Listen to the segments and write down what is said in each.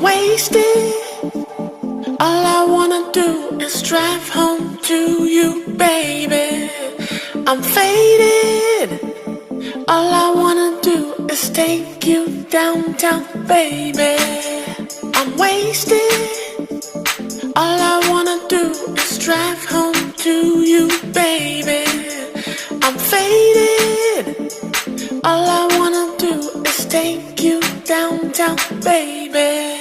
wasted. All I wanna do is drive home to you, baby. I'm faded. All I wanna do is take you downtown, baby. I'm wasted. All I wanna do is drive home to you, baby. I'm faded. All I wanna do is take you downtown, baby.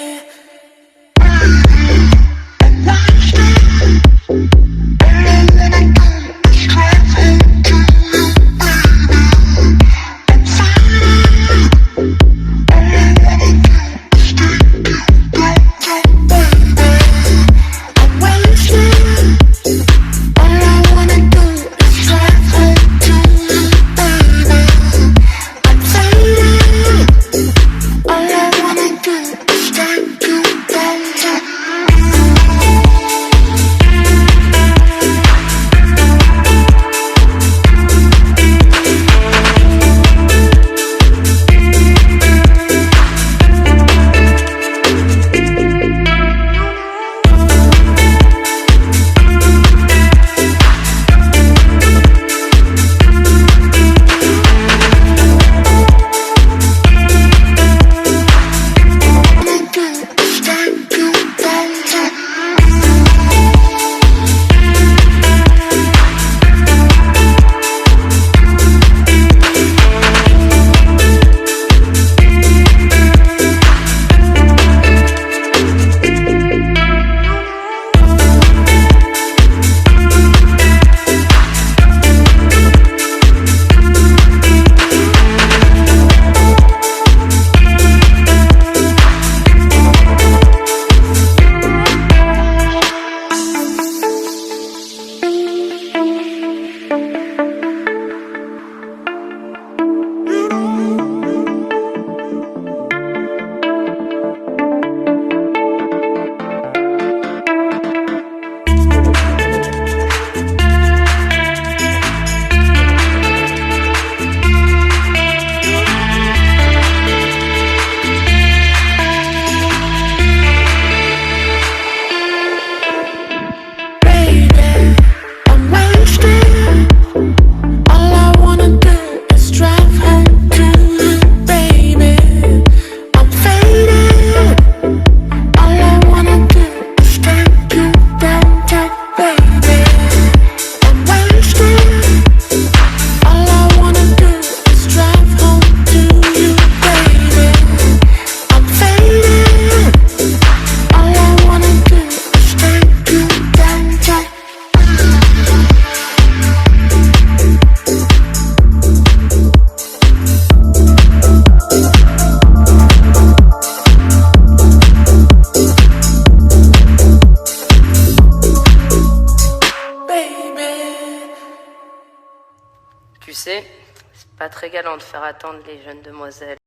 Tu sais, c'est pas très galant de faire attendre les jeunes demoiselles.